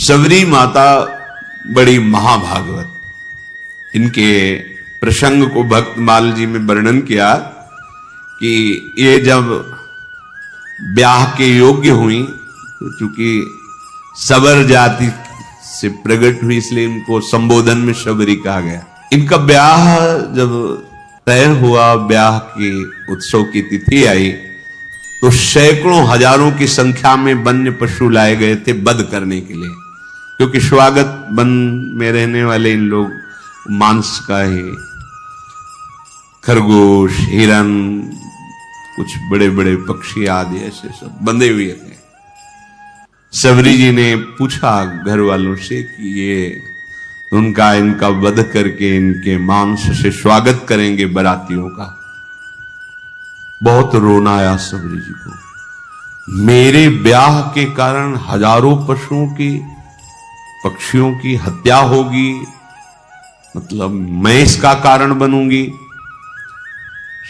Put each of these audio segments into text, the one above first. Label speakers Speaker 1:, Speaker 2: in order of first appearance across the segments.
Speaker 1: सबरी माता बड़ी महाभागवत, इनके प्रसंग को भक्तमाल जी में वर्णन किया कि ये जब ब्याह के योग्य हुई तो चूंकि सबर जाति से प्रकट हुई इसलिए इनको संबोधन में शबरी कहा गया। इनका ब्याह जब तय हुआ, ब्याह के उत्सव की तिथि आई तो सैकड़ों हजारों की संख्या में वन्य पशु लाए गए थे वध करने के लिए, क्योंकि स्वागत वन में रहने वाले इन लोग मांस का ही, खरगोश, हिरन, कुछ बड़े बड़े पक्षी आदि ऐसे सब बंधे हुए थे। सबरी जी ने पूछा घर वालों से कि ये इनका वध करके इनके मांस से स्वागत करेंगे बारातियों का। बहुत रोना आया सबरी जी को। मेरे ब्याह के कारण हजारों पशुओं की, पक्षियों की हत्या होगी, मतलब मैं इसका कारण बनूंगी।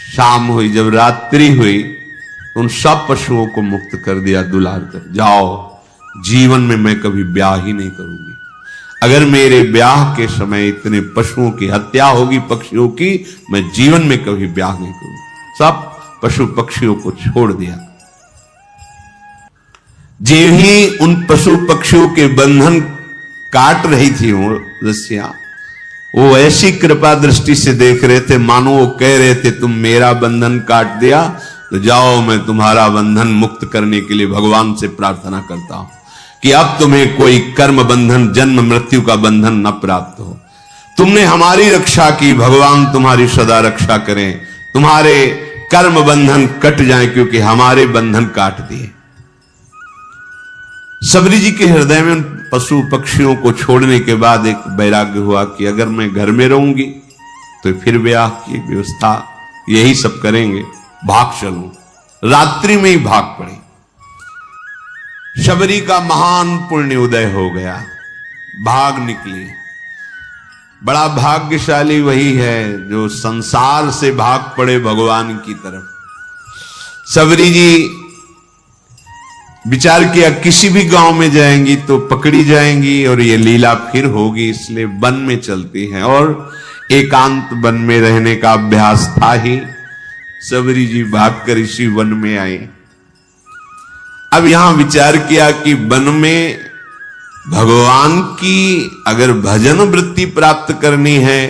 Speaker 1: शाम हुई, जब रात्रि हुई तो उन सब पशुओं को मुक्त कर दिया दुलार कर, जाओ, जीवन में मैं कभी ब्याह ही नहीं करूंगी। अगर मेरे ब्याह के समय इतने पशुओं की हत्या होगी, पक्षियों की, मैं जीवन में कभी ब्याह नहीं करूंगी। सब पशु पक्षियों को छोड़ दिया। जे ही उन पशु पक्षियों के बंधन काट रही थी वो रस्सियां, वो ऐसी कृपा दृष्टि से देख रहे थे मानो वो कह रहे थे तुम मेरा बंधन काट दिया तो जाओ, मैं तुम्हारा बंधन मुक्त करने के लिए भगवान से प्रार्थना करता हूं कि अब तुम्हें कोई कर्म बंधन, जन्म मृत्यु का बंधन न प्राप्त हो। तुमने हमारी रक्षा की, भगवान तुम्हारी सदा रक्षा करें, तुम्हारे कर्म बंधन कट जाएं क्योंकि हमारे बंधन काट दिए। सबरी जी के हृदय में पशु पक्षियों को छोड़ने के बाद एक वैराग्य हुआ कि अगर मैं घर में रहूंगी तो फिर ब्याह की व्यवस्था यही सब करेंगे, भाग चलूं। रात्रि में ही भाग पड़े। शबरी का महान पुण्य उदय हो गया, भाग निकली। बड़ा भाग्यशाली वही है जो संसार से भाग पड़े भगवान की तरफ। सबरी जी विचार किया किसी भी गांव में जाएंगी तो पकड़ी जाएंगी और ये लीला फिर होगी, इसलिए वन में चलती हैं और एकांत वन में रहने का अभ्यास था ही। सबरी जी भागकर इसी वन में आए। अब यहां विचार किया कि वन में भगवान की अगर भजन वृत्ति प्राप्त करनी है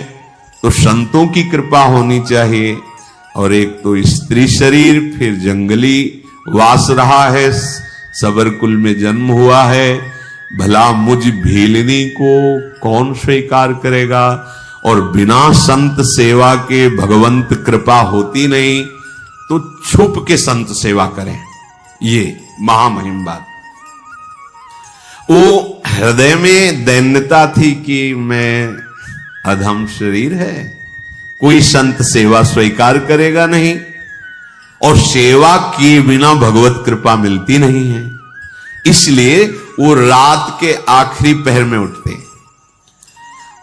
Speaker 1: तो संतों की कृपा होनी चाहिए, और एक तो स्त्री शरीर, फिर जंगली वास रहा है, सबर कुल में जन्म हुआ है, भला मुझ भीलनी को कौन स्वीकार करेगा, और बिना संत सेवा के भगवंत कृपा होती नहीं, तो छुप के संत सेवा करें। ये महामहिम बात। वो हृदय में दैन्यता थी कि मैं अधम शरीर है, कोई संत सेवा स्वीकार करेगा नहीं, और सेवा किए बिना भगवत कृपा मिलती नहीं है। इसलिए वो रात के आखिरी पहर में उठते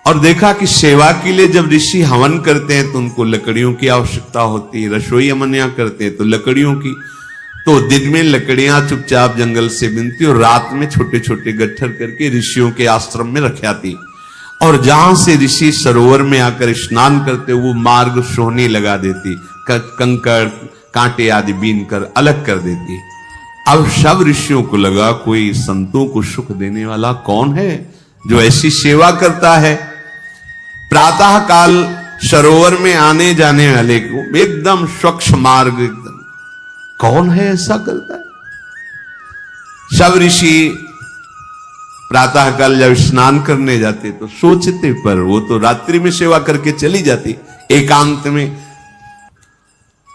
Speaker 1: और देखा कि सेवा के लिए जब ऋषि हवन करते हैं तो उनको लकड़ियों की आवश्यकता होती है, रसोई अमनिया करते हैं तो लकड़ियों की, तो दिन में लकड़ियां चुपचाप जंगल से बिनती और रात में छोटे छोटे गट्ठर करके ऋषियों के आश्रम में रख आती, और जहां से ऋषि सरोवर में आकर स्नान करते वो मार्ग सोहनी लगा देती, कंकड़ कांटे आदि बीन कर अलग कर देती। अब सब ऋषियों को लगा कोई संतों को सुख देने वाला कौन है जो ऐसी सेवा करता है। प्रातः काल सरोवर में आने जाने वाले को एकदम स्वच्छ मार्ग, एकदम कौन है ऐसा करता है। सब ऋषि प्रातः काल जब स्नान करने जाते तो सोचते, पर वो तो रात्रि में सेवा करके चली जाती एकांत में।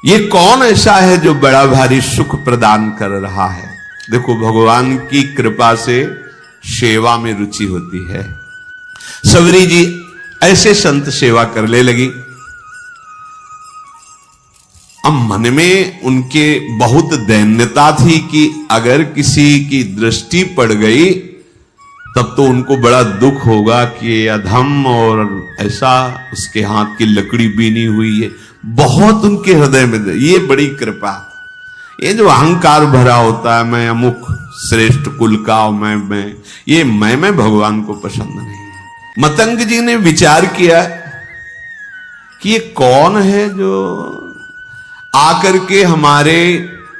Speaker 1: ये कौन ऐसा है जो बड़ा भारी सुख प्रदान कर रहा है। देखो भगवान की कृपा से सेवा में रुचि होती है। सबरी जी ऐसे संत सेवा करने लगी। अब मन में उनके बहुत दैन्यता थी कि अगर किसी की दृष्टि पड़ गई तब तो उनको बड़ा दुख होगा कि अधम और ऐसा उसके हाथ की लकड़ी बीनी हुई है। बहुत उनके हृदय में ये बड़ी कृपा। ये जो अहंकार भरा होता है, मैं अमुक श्रेष्ठ कुल का मैं ये मैं भगवान को पसंद नहीं है। मतंग जी ने विचार किया कि ये कौन है जो आकर के हमारे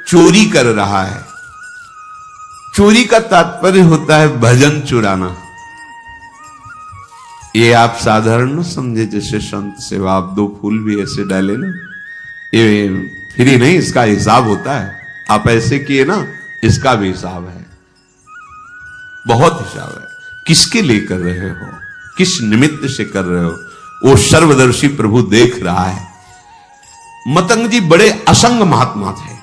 Speaker 1: चोरी कर रहा है। चोरी का तात्पर्य होता है भजन चुराना। ये आप साधारण न समझे जैसे संत सेवा, आप 2 फूल भी ऐसे डाले ना, ये फ्री नहीं, इसका हिसाब होता है। आप ऐसे किए ना, इसका भी हिसाब है, बहुत हिसाब है। किसके लिए कर रहे हो, किस निमित्त से कर रहे हो, वो सर्वदर्शी प्रभु देख रहा है। मतंग जी बड़े असंग महात्मा थे,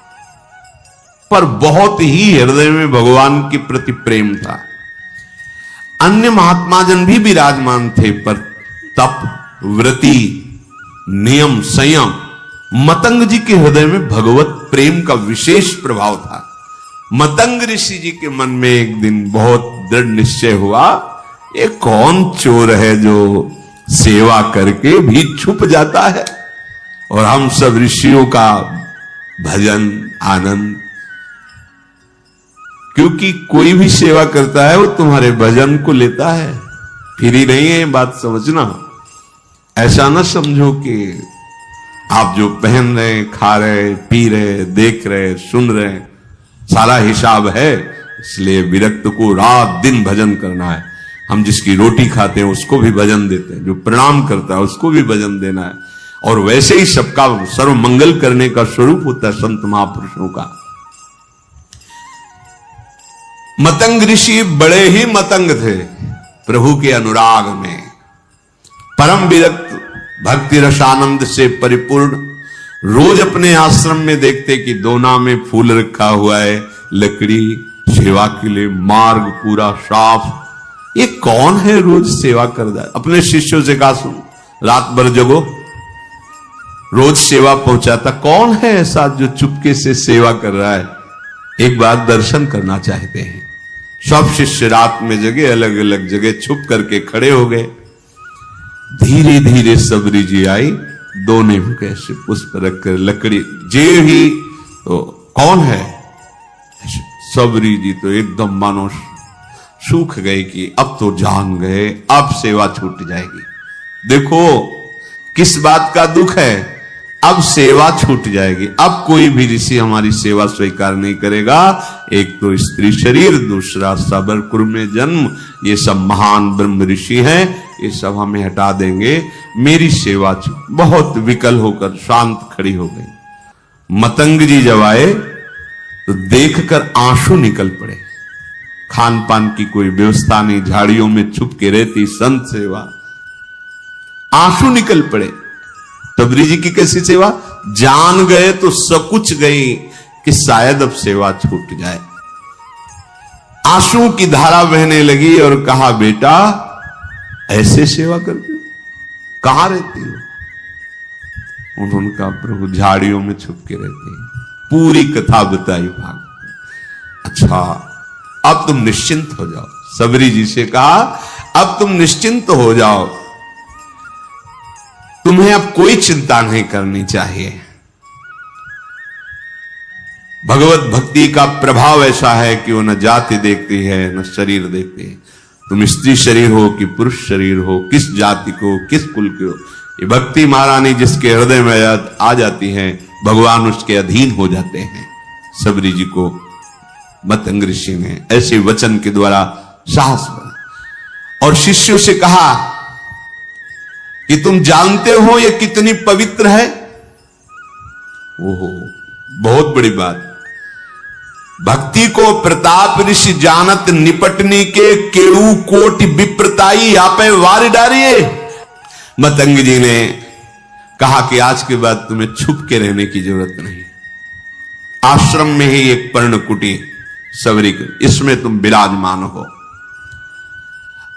Speaker 1: पर बहुत ही हृदय में भगवान के प्रति प्रेम था। अन्य महात्मा जन भी विराजमान थे, पर तप, व्रति, नियम, संयम, मतंग जी के हृदय में भगवत प्रेम का विशेष प्रभाव था। मतंग ऋषि जी के मन में एक दिन बहुत दृढ़ निश्चय हुआ, ये कौन चोर है जो सेवा करके भी छुप जाता है और हम सब ऋषियों का भजन आनंद। क्योंकि कोई भी सेवा करता है वो तुम्हारे भजन को लेता है, फ्री नहीं है, बात समझना। ऐसा ना समझो कि आप जो पहन रहे, खा रहे, पी रहे, देख रहे, सुन रहे, सारा हिसाब है, इसलिए विरक्त को रात दिन भजन करना है। हम जिसकी रोटी खाते हैं उसको भी भजन देते हैं, जो प्रणाम करता है उसको भी भजन देना है। और वैसे ही सबका सर्व मंगल करने का स्वरूप होता है संत महापुरुषों का। मतंग ऋषि बड़े ही मतंग थे प्रभु के अनुराग में, परम विरक्त, भक्ति रसानंद से परिपूर्ण। रोज अपने आश्रम में देखते कि दोना में फूल रखा हुआ है, लकड़ी, सेवा के लिए मार्ग पूरा साफ। ये कौन है रोज सेवा कर रहा है। अपने शिष्यों से कहा, सुन, रात भर जगो, रोज सेवा पहुंचाता। कौन है ऐसा जो चुपके से सेवा कर रहा है, एक बार दर्शन करना चाहते हैं। सब शिष्य रात में जगे, अलग अलग जगह छुप करके खड़े हो गए। धीरे धीरे सबरी जी आई, दोने में कैसे पुष्प रखकर लकड़ी जे ही, तो कौन है। सबरी जी तो एकदम मानो सूख गए कि अब तो जान गए, अब सेवा छूट जाएगी। देखो किस बात का दुख है, अब सेवा छूट जाएगी। अब कोई भी ऋषि हमारी सेवा स्वीकार नहीं करेगा। एक तो स्त्री शरीर, दूसरा सबर कुर में जन्म, ये सब महान ब्रह्म ऋषि हैं, ये सब हमें हटा देंगे। मेरी सेवा बहुत विकल होकर शांत खड़ी हो गई। मतंग जी जब आए तो देखकर आंसू निकल पड़े। खान पान की कोई व्यवस्था नहीं, झाड़ियों में छुप के रहती संत सेवा, आंसू निकल पड़े। सबरी जी की कैसी सेवा, जान गए तो सकुच गई कि शायद अब सेवा छूट जाए। आंसू की धारा बहने लगी और कहा, बेटा ऐसे सेवा करते हो, कहां रहती हो। उन्होंने कहा, प्रभु झाड़ियों में छुप के रहते हैं। पूरी कथा बताई भाग। अच्छा, अब तुम निश्चिंत हो जाओ। सबरी जी से कहा, अब तुम निश्चिंत हो जाओ, तुम्हें अब कोई चिंता नहीं करनी चाहिए। भगवत भक्ति का प्रभाव ऐसा है कि वो न जाति देखती है न शरीर देखती है। तुम स्त्री शरीर हो कि पुरुष शरीर हो, किस जाति को, किस कुल के हो, ये भक्ति महारानी जिसके हृदय में आ जाती है, भगवान उसके अधीन हो जाते हैं। सबरी जी को मतंग ऋषि ने ऐसे वचन के द्वारा साहस बना और शिष्यों से कहा कि तुम जानते हो ये कितनी पवित्र है। ओहो, बहुत बड़ी बात। भक्ति को प्रताप ऋषि जानत, निपटनी के केड़ू कोटि विप्रताई आपे वार डारिये। मतंग जी ने कहा कि आज के बाद तुम्हें छुप के रहने की जरूरत नहीं। आश्रम में ही एक पर्णकुटी सबरी, इसमें तुम विराजमान हो।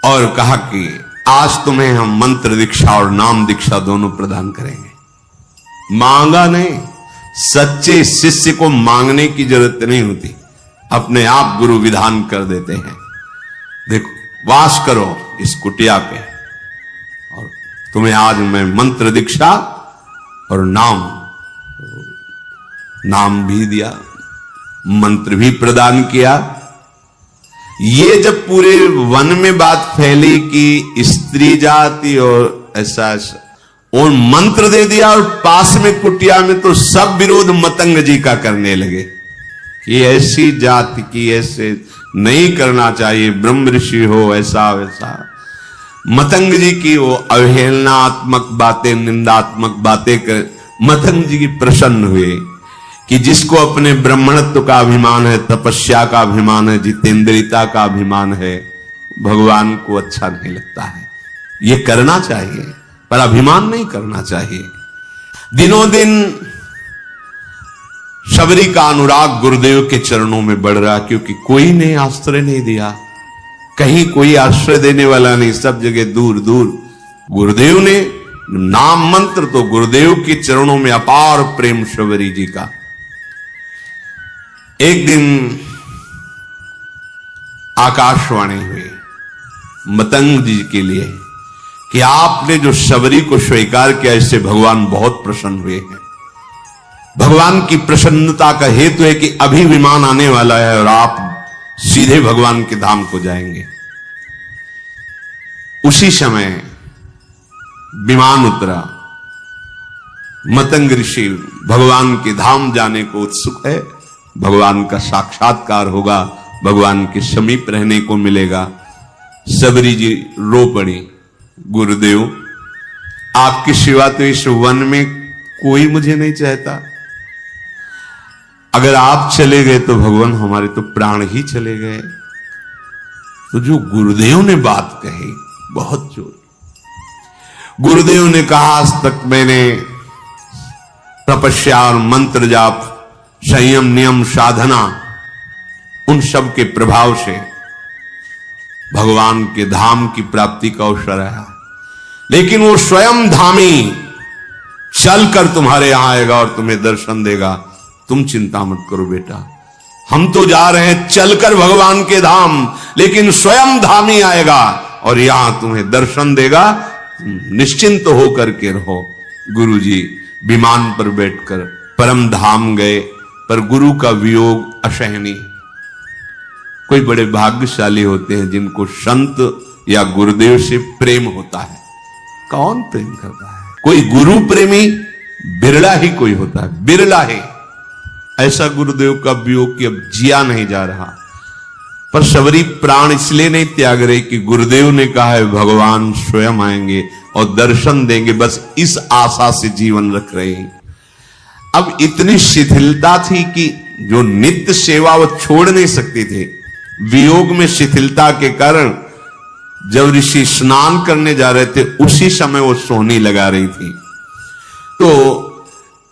Speaker 1: और कहा कि आज तुम्हें हम मंत्र दीक्षा और नाम दीक्षा दोनों प्रदान करेंगे। मांगा नहीं, सच्चे शिष्य को मांगने की जरूरत नहीं होती, अपने आप गुरु विधान कर देते हैं। देखो, वास करो इस कुटिया पे और तुम्हें आज मैं मंत्र दीक्षा और नाम भी दिया, मंत्र भी प्रदान किया। ये जब पूरे वन में बात फैली कि स्त्री जाति और ऐसा और मंत्र दे दिया, और पास में कुटिया में तो सब विरोध मतंग जी का करने लगे कि ऐसी जाति की ऐसे नहीं करना चाहिए, ब्रह्म ऋषि हो ऐसा वैसा। मतंग जी की वो अवहेलनात्मक बातें, निंदात्मक बातें कर मतंग जी की प्रसन्न हुए कि जिसको अपने ब्राह्मणत्व का अभिमान है, तपस्या का अभिमान है, जितेंद्रियता का अभिमान है, भगवान को अच्छा नहीं लगता है। ये करना चाहिए पर अभिमान नहीं करना चाहिए। दिनों दिन शबरी का अनुराग गुरुदेव के चरणों में बढ़ रहा, क्योंकि कोई ने आश्रय नहीं दिया, कहीं कोई आश्रय देने वाला नहीं, सब जगह दूर दूर। गुरुदेव ने नाम मंत्र तो गुरुदेव के चरणों में अपार प्रेम शबरी जी का। एक दिन आकाशवाणी हुई मतंग जी के लिए कि आपने जो शबरी को स्वीकार किया, इससे भगवान बहुत प्रसन्न हुए हैं। भगवान की प्रसन्नता का हेतु है कि अभी विमान आने वाला है और आप सीधे भगवान के धाम को जाएंगे। उसी समय विमान उतरा। मतंग ऋषि भगवान के धाम जाने को उत्सुक है, भगवान का साक्षात्कार होगा, भगवान के समीप रहने को मिलेगा। शबरी जी रो पड़ी, गुरुदेव आपकी सिवा तो इस वन में कोई मुझे नहीं चाहता, अगर आप चले गए तो भगवान हमारे तो प्राण ही चले गए। तो जो गुरुदेव ने बात कही बहुत जोर, गुरुदेव ने कहा आज तक मैंने तपस्या और मंत्र जाप, संयम नियम साधना, उन सब के प्रभाव से भगवान के धाम की प्राप्ति का अवसर आया, लेकिन वो स्वयं धामी चलकर तुम्हारे यहां आएगा और तुम्हें दर्शन देगा। तुम चिंता मत करो बेटा, हम तो जा रहे हैं चलकर भगवान के धाम, लेकिन स्वयं धामी आएगा और यहां तुम्हें दर्शन देगा, निश्चिंत होकर के रहो। गुरुजी विमान पर बैठकर परम धाम गए, पर गुरु का वियोग असहनीय। कोई बड़े भाग्यशाली होते हैं जिनको संत या गुरुदेव से प्रेम होता है। कौन प्रेम करता है? कोई गुरु प्रेमी बिरला ही कोई होता है, बिरला है। ऐसा गुरुदेव का वियोग कि अब जिया नहीं जा रहा। पर शबरी प्राण इसलिए नहीं त्याग रही कि गुरुदेव ने कहा है भगवान स्वयं आएंगे और दर्शन देंगे, बस इस आशा से जीवन रख रहे हैं। अब इतनी शिथिलता थी कि जो नित्य सेवा वो छोड़ नहीं सकते थे। वियोग में शिथिलता के कारण जब ऋषि स्नान करने जा रहे थे, उसी समय वो सोहनी लगा रही थी। तो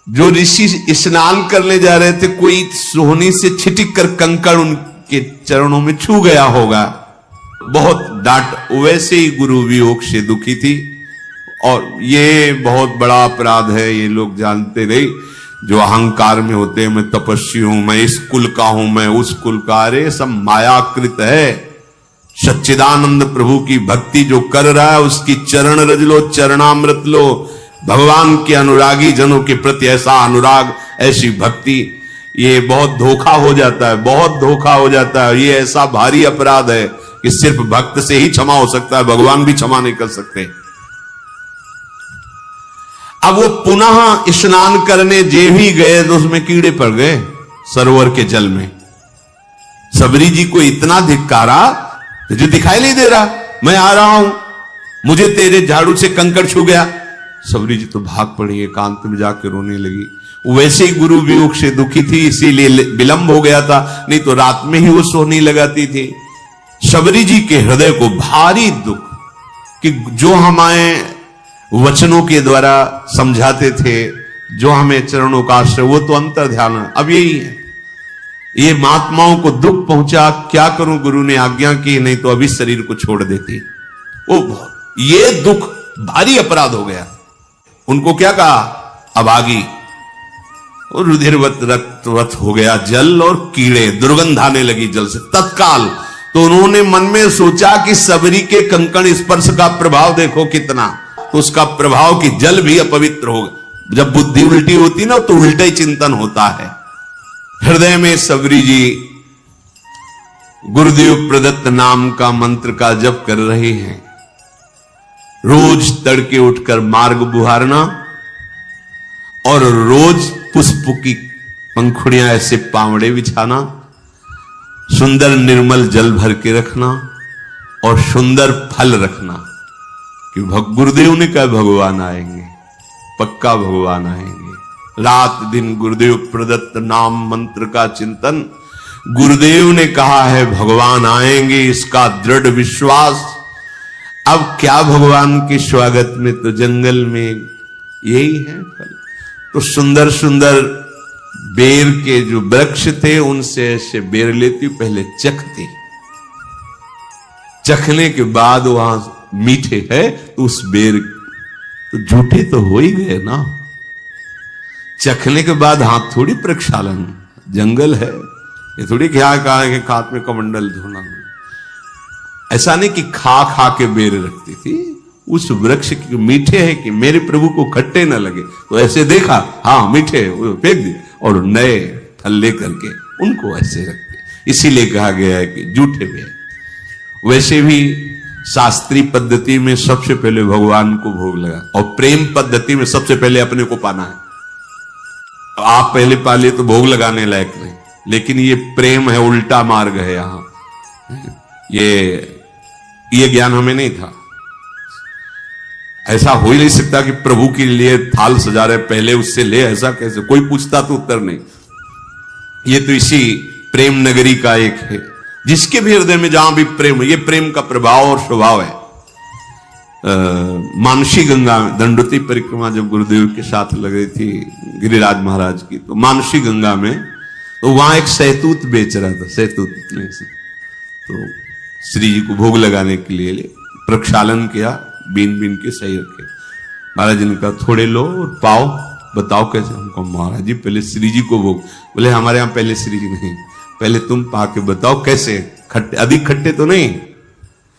Speaker 1: जो ऋषि स्नान करने जा रहे थे, कोई सोहनी से छिटिक कर कंकड़ उनके चरणों में छू गया होगा, बहुत डांट। वैसे ही गुरु वियोग से दुखी थी। और ये बहुत बड़ा अपराध है, ये लोग जानते नहीं जो अहंकार में होते हैं, मैं तपस्वी हूं, मैं इस कुल का हूं, मैं उस कुल का। अरे सब मायाकृत है। सच्चिदानंद प्रभु की भक्ति जो कर रहा है उसकी चरण रज लो, चरणामृत लो। भगवान के अनुरागी जनों के प्रति ऐसा अनुराग, ऐसी भक्ति, ये बहुत धोखा हो जाता है, बहुत धोखा हो जाता है। ये ऐसा भारी अपराध है कि सिर्फ भक्त से ही क्षमा हो सकता है, भगवान भी क्षमा नहीं कर सकते। अब वो पुनः स्नान करने जे भी गए तो उसमें कीड़े पड़ गए सरोवर के जल में। शबरी जी को इतना धिक्कारा, तुझे दिखाई नहीं दे रहा, मैं आ रहा हूं, मुझे तेरे झाड़ू से कंकड़ छू गया। शबरी जी तो भाग पड़ी, एकांत में जाकर रोने लगी। वैसे ही गुरु वियोग से दुखी थी, इसीलिए विलंब हो गया था, नहीं तो रात में ही वो सोहनी लगाती थी। शबरी जी के हृदय को भारी दुख कि जो हमारे वचनों के द्वारा समझाते थे, जो हमें चरणों का आश्रय, वो तो अंतर ध्यान है। अब यही है, ये महात्माओं को दुख पहुंचा, क्या करूं, गुरु ने आज्ञा की, नहीं तो अभी शरीर को छोड़ देती। ओ ये दुख भारी अपराध हो गया। उनको क्या कहा, अभागी, और रुधिरवत रक्तवत हो गया जल, और कीड़े, दुर्गंध आने लगी जल से तत्काल। तो उन्होंने मन में सोचा कि शबरी के कंकण स्पर्श का प्रभाव देखो कितना, तो उसका प्रभाव कि जल भी अपवित्र होगा। जब बुद्धि उल्टी होती ना तो उल्टा ही चिंतन होता है। हृदय में शबरी जी गुरुदेव प्रदत्त नाम का मंत्र का जप कर रहे हैं। रोज तड़के उठकर मार्ग बुहारना और रोज पुष्प की पंखुड़ियां ऐसे पावड़े बिछाना, सुंदर निर्मल जल भर के रखना और सुंदर फल रखना कि गुरुदेव ने कहा भगवान आएंगे, पक्का भगवान आएंगे। रात दिन गुरुदेव प्रदत्त नाम मंत्र का चिंतन, गुरुदेव ने कहा है भगवान आएंगे, इसका दृढ़ विश्वास। अब क्या भगवान के स्वागत में तो जंगल में यही है फल। तो सुंदर सुंदर बेर के जो वृक्ष थे उनसे ऐसे बेर लेती, पहले चखती, चखने के बाद वहां मीठे है तो उस बेर तो झूठे तो हो ही गए ना। चखने के बाद हाथ थोड़ी प्रक्षालन, जंगल है ये थोड़ी क्या कहा कि हाथ में कमंडल धोना। ऐसा नहीं कि खा खा के बेर रखती थी, उस वृक्ष के मीठे है कि मेरे प्रभु को खट्टे न लगे तो ऐसे देखा, हाँ मीठे, फेंक दिए और नए फल लेकर के उनको ऐसे रखते। इसीलिए कहा गया है कि जूठे बेर। वैसे भी शास्त्रीय पद्धति में सबसे पहले भगवान को भोग लगा और प्रेम पद्धति में सबसे पहले अपने को पाना है। आप पहले पाले तो भोग लगाने लायक नहीं, लेकिन ये प्रेम है, उल्टा मार्ग है। यहां ये ज्ञान हमें नहीं था। ऐसा हो ही नहीं सकता कि प्रभु के लिए थाल सजा रहे पहले उससे ले, ऐसा कैसे? कोई पूछता तो उत्तर नहीं। ये तो इसी प्रेम नगरी का एक है, जिसके भी हृदय में जहां भी प्रेम, ये प्रेम का प्रभाव और स्वभाव है। मानसी गंगा में दंडोती परिक्रमा जब गुरुदेव के साथ लग रही थी गिरिराज महाराज की, तो मानसी गंगा में तो वहां एक सहतूत बेच रहा था। सहतूत में से तो श्री जी को भोग लगाने के लिए प्रक्षालन किया, बीन बीन के सही रखे। महाराज जी ने कहा थोड़े लो और पाओ, बताओ कैसे। हमको महाराज जी पहले श्री जी को भोग। बोले हमारे यहां पहले श्री जी नहीं, पहले तुम पा के बताओ कैसे, खट्टे अधिक खट्टे तो नहीं।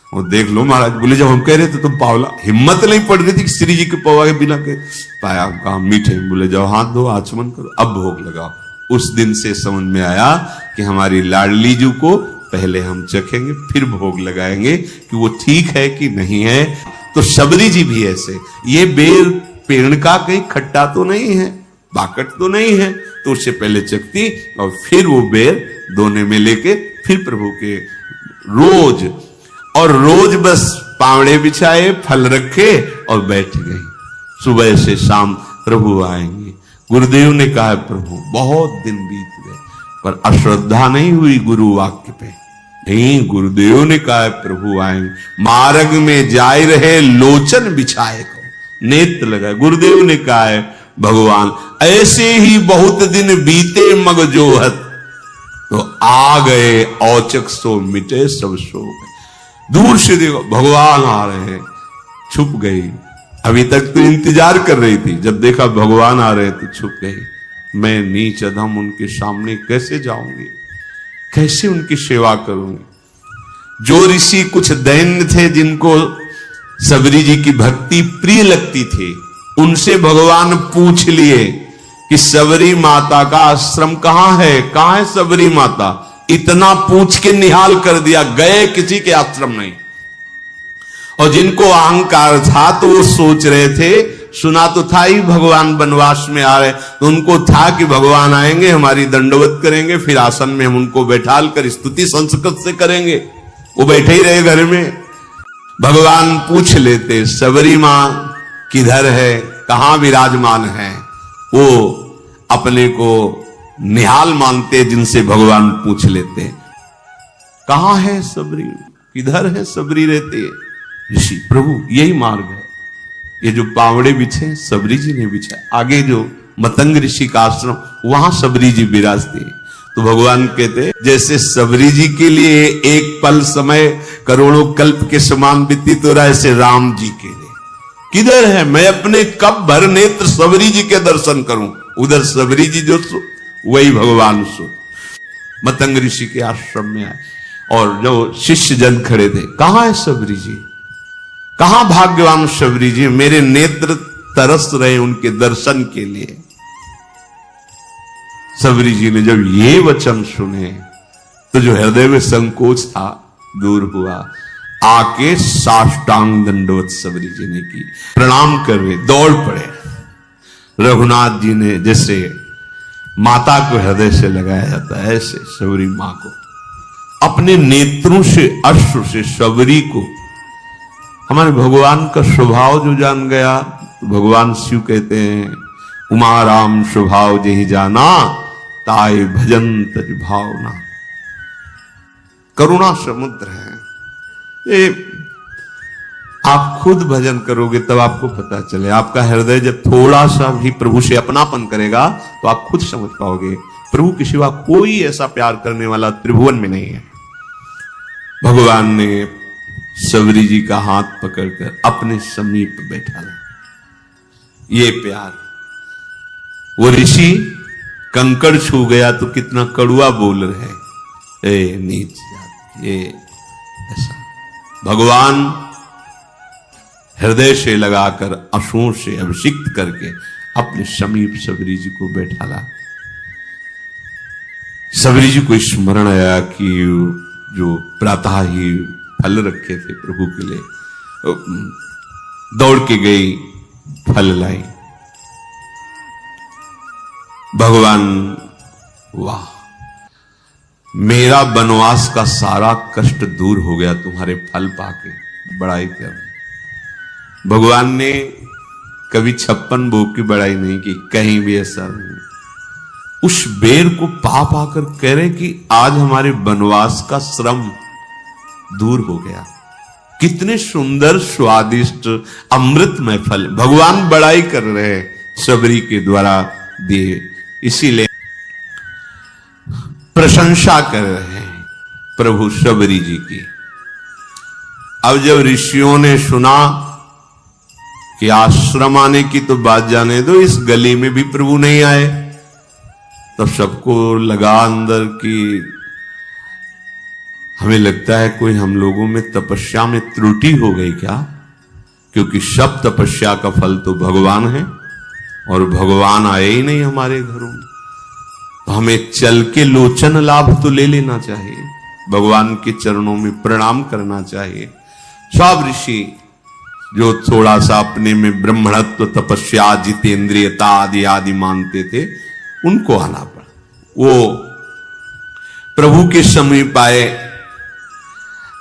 Speaker 1: और देख लो महाराज। बोले जब हम कह रहे थे तुम पावला, हिम्मत नहीं पड़ रही थी कि श्री जी के पवा के बिना के पाया। कहा मीठे। बोले जाओ हाथ धो, आचमन करो, अब भोग लगाओ। उस दिन से समझ में आया कि हमारी लाडली जी को पहले हम चखेंगे फिर भोग लगाएंगे कि वो ठीक है कि नहीं है। तो शबरी जी भी ऐसे, ये बेर पेड़ का कहीं खट्टा तो नहीं है, बाकट तो नहीं है, तो उससे पहले चखती और फिर वो बेर दोने में लेके फिर प्रभु के रोज और रोज बस पावड़े बिछाए, फल रखे और बैठ गई। सुबह से शाम प्रभु आएंगे। गुरुदेव ने कहा प्रभु बहुत दिन बीत गए पर अश्रद्धा नहीं हुई गुरु वाक्य पे। नहीं, गुरुदेव ने कहा प्रभु आएंगे। मार्ग में जाए रहे लोचन बिछाए को, नेत्र लगाए। गुरुदेव ने कहा है भगवान ऐसे ही बहुत दिन बीते मग जोहत, तो आ गए औचक सो मिटे सब सो गए। दूर से देखो भगवान आ रहे हैं, छुप गई। अभी तक तो इंतजार कर रही थी, जब देखा भगवान आ रहे तो छुप गई। मैं नीच अधम उनके सामने कैसे जाऊंगी, कैसे उनकी सेवा करूंगी। जो ऋषि कुछ दैन्य थे जिनको सबरी जी की भक्ति प्रिय लगती थी, उनसे भगवान पूछ लिए कि सबरी माता का आश्रम कहां है, कहां है सबरी माता। इतना पूछ के निहाल कर दिया, गए किसी के आश्रम नहीं। और जिनको अहंकार था तो वो सोच रहे थे, सुना तो था ही भगवान वनवास में आ रहे, तो उनको था कि भगवान आएंगे, हमारी दंडवत करेंगे, फिर आसन में हम उनको बैठाल कर स्तुति संस्कृत से करेंगे। वो बैठे ही रहे घर में। भगवान पूछ लेते सबरी मां किधर है, कहां विराजमान है। वो अपने को निहाल मानते, जिनसे भगवान पूछ लेते कहां है सबरी, किधर है सबरी रहते। ऋषि प्रभु यही मार्ग है, ये जो पावड़े बिछे सबरी जी ने बिछा, आगे जो मतंग ऋषि का आश्रम वहां सबरी जी विराजते। तो भगवान कहते जैसे सबरी जी के लिए एक पल समय करोड़ों कल्प के समान व्यतीत हो रहा है, ऐसे राम जी के लिए किधर है। मैं अपने कब भर नेत्र सबरी जी के दर्शन करूं। उधर सबरी जी जो सो वही भगवान सो। मतंग ऋषि के आश्रम में आए और जो शिष्य जन खड़े थे, कहां है सबरी जी, कहां भाग्यवान सबरी जी, मेरे नेत्र तरस रहे उनके दर्शन के लिए। सबरी जी ने जब ये वचन सुने तो जो हृदय में संकोच था दूर हुआ, आके साष्टांग दंडवत सबरी जी ने की, प्रणाम कर रहे, दौड़ पड़े। रघुनाथ जी ने जैसे माता को हृदय से लगाया जाता है, ऐसे सबरी मां को अपने नेत्रों से, अश्रु से सबरी को, हमारे भगवान का स्वभाव जो जान गया, भगवान शिव कहते हैं उमा राम स्वभाव जेहि जाना, ताय भजन तज भावना। करुणा समुद्र है ये, आप खुद भजन करोगे तब आपको पता चले। आपका हृदय जब थोड़ा सा भी प्रभु से अपनापन करेगा तो आप खुद समझ पाओगे प्रभु के सिवा कोई ऐसा प्यार करने वाला त्रिभुवन में नहीं है। भगवान ने सबरी जी का हाथ पकड़कर अपने समीप बैठा ला। ये प्यार, वो ऋषि कंकड़ छू गया तो कितना कड़ुआ बोल रहे, ए नीच जात, ये ऐसा। भगवान हृदय से लगाकर आंसुओं से अभिषिक्त करके अपने समीप सबरी जी को बैठा ला। सबरी जी को स्मरण आया कि जो प्रातः ही फल रखे थे प्रभु के लिए, दौड़ के गई, फल लाई। भगवान, वाह, मेरा वनवास का सारा कष्ट दूर हो गया तुम्हारे फल पाके, बड़ाई कर। भगवान ने कभी 56 भोग की बड़ाई नहीं की, कहीं भी ऐसा नहीं। उस बेर को पा पाकर कह रहे कि आज हमारे वनवास का श्रम दूर हो गया। कितने सुंदर स्वादिष्ट अमृतमय फल भगवान बड़ाई कर रहे हैं सबरी के द्वारा दिए, इसीलिए प्रशंसा कर रहे हैं प्रभु सबरी जी की। अब जब ऋषियों ने सुना कि आश्रम आने की तो बात जाने दो, इस गली में भी प्रभु नहीं आए, तब सबको लगा अंदर कि हमें लगता है कोई हम लोगों में तपस्या में त्रुटि हो गई क्या, क्योंकि सब तपस्या का फल तो भगवान है और भगवान आए ही नहीं हमारे घरों में। तो हमें चल के लोचन लाभ तो ले लेना चाहिए, भगवान के चरणों में प्रणाम करना चाहिए। सब ऋषि जो थोड़ा सा अपने में ब्रह्मणत्व, तपस्या, जितेंद्रियता आदि आदि मानते थे, उनको आना पड़ा। वो प्रभु के समीप आए,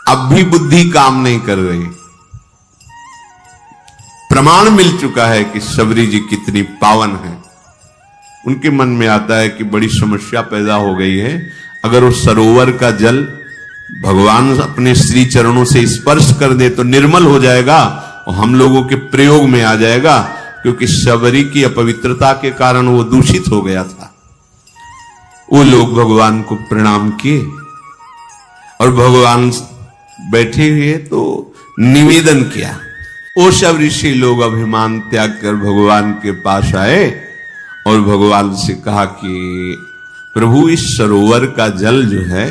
Speaker 1: अब भी बुद्धि काम नहीं कर रही। प्रमाण मिल चुका है कि सबरी जी कितनी पावन है। उनके मन में आता है कि बड़ी समस्या पैदा हो गई है, अगर उस सरोवर का जल भगवान अपने श्री चरणों से स्पर्श कर दे तो निर्मल हो जाएगा और हम लोगों के प्रयोग में आ जाएगा, क्योंकि सबरी की अपवित्रता के कारण वो दूषित हो गया था। वो लोग भगवान को प्रणाम किए और भगवान बैठे हुए तो निवेदन किया। वो सब ऋषि लोग अभिमान त्याग कर भगवान के पास आए और भगवान से कहा कि प्रभु, इस सरोवर का जल जो है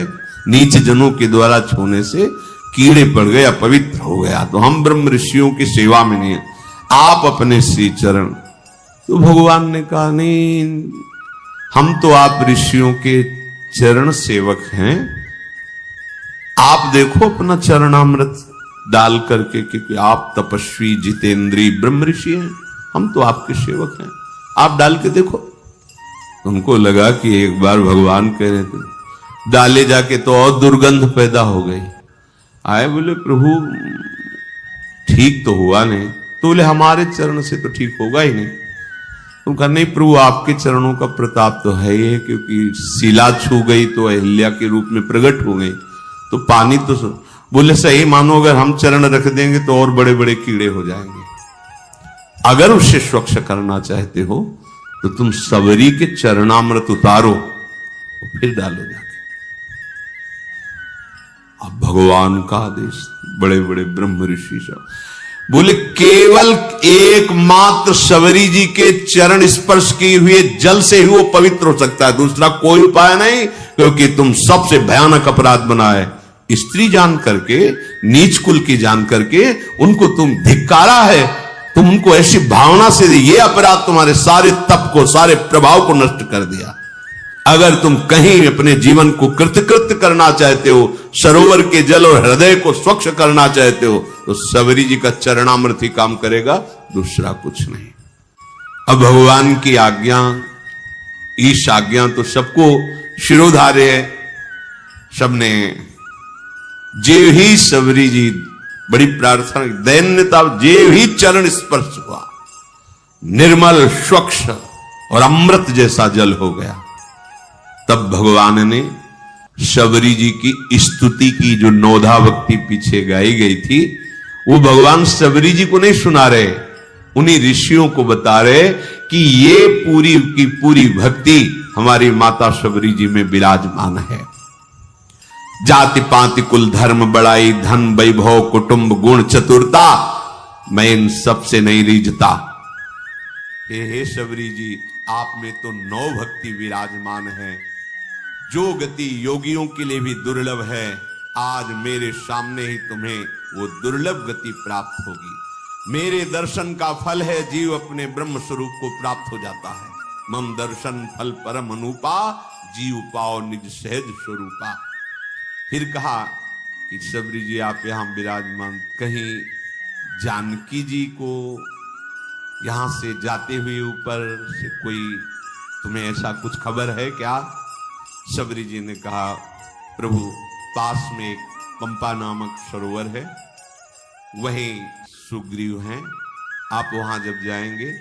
Speaker 1: नीच जनों के द्वारा छूने से कीड़े पड़ गए, अपवित्र हो गया, तो हम ब्रह्म ऋषियों की सेवा में नहीं, आप अपने श्री चरण। तो भगवान ने कहा, नहीं, हम तो आप ऋषियों के चरण सेवक हैं, आप देखो अपना चरणामृत डाल करके, क्योंकि आप तपस्वी जितेंद्री ब्रह्म ऋषि हैं, हम तो आपके सेवक हैं, आप डाल के देखो। उनको लगा कि एक बार भगवान कह रहे थे, डाले जाके तो और दुर्गंध पैदा हो गई। आए, बोले प्रभु ठीक तो हुआ नहीं। तो बोले हमारे चरण से तो ठीक होगा ही नहीं। तो कहा, नहीं प्रभु, आपके चरणों का प्रताप तो है ही है, क्योंकि शिला छू गई तो अहिल्या के रूप में प्रकट हो गई, तो पानी तो बोले सही मानो, अगर हम चरण रख देंगे तो और बड़े बड़े कीड़े हो जाएंगे। अगर उसे स्वच्छ करना चाहते हो तो तुम सबरी के चरणामृत उतारो तो फिर डालो जाके। अब भगवान का आदेश, बड़े बड़े ब्रह्म ऋषि सब बोले, केवल एकमात्र सबरी जी के चरण स्पर्श किए हुए जल से ही वो पवित्र हो सकता है, दूसरा कोई उपाय नहीं, क्योंकि तुम सबसे भयानक अपराध बनाए, स्त्री जान करके, नीच कुल की जान करके उनको तुम धिक्कारा है, तुम उनको ऐसी भावना से, ये अपराध तुम्हारे सारे तप को, सारे प्रभाव को नष्ट कर दिया। अगर तुम कहीं अपने जीवन को कृतकृत्य करना चाहते हो, सरोवर के जल और हृदय को स्वच्छ करना चाहते हो, तो सबरी जी का चरणामृत ही काम करेगा, दूसरा कुछ नहीं। अब भगवान की आज्ञा, ईश आज्ञा तो सबको शिरोधार्य है। सबने जे ही सबरी जी बड़ी प्रार्थना, दैन्यता, जे ही चरण स्पर्श हुआ, निर्मल स्वच्छ और अमृत जैसा जल हो गया। तब भगवान ने शबरी जी की स्तुति की, जो नौधा भक्ति पीछे गाई गई थी, वो भगवान शबरी जी को नहीं सुना रहे, उन्हीं ऋषियों को बता रहे कि ये पूरी की पूरी भक्ति हमारी माता शबरी जी में विराजमान है। जाति पाति कुल धर्म बड़ाई धन वैभव कुटुंब गुण चतुरता, मैं इन सबसे नहीं रीझता। हे शबरी जी, आप में तो 9 भक्ति विराजमान है, जो गति योगियों के लिए भी दुर्लभ है, आज मेरे सामने ही तुम्हें वो दुर्लभ गति प्राप्त होगी। मेरे दर्शन का फल है, जीव अपने ब्रह्म स्वरूप को प्राप्त हो जाता है। मम दर्शन फल परम अनुपा, जीव पाओ निज सहज स्वरूपा। फिर कहा कि शबरी जी आप यहां विराजमान, कहीं जानकी जी को यहां से जाते हुए ऊपर से कोई तुम्हें ऐसा कुछ खबर है क्या? शबरी जी ने कहा, प्रभु पास में एक पंपा नामक सरोवर है, वहीं सुग्रीव हैं, आप वहां जब जाएंगे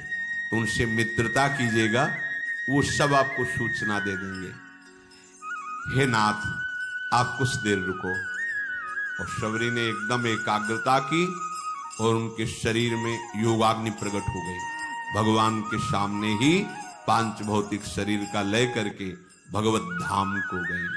Speaker 1: तो उनसे मित्रता कीजिएगा, वो सब आपको सूचना दे देंगे। हे नाथ, आप कुछ देर रुको। और शबरी ने एकदम एकाग्रता की और उनके शरीर में योगाग्नि प्रकट हो गई। भगवान के सामने ही पांच भौतिक शरीर का लय करके भगवत धाम को गई।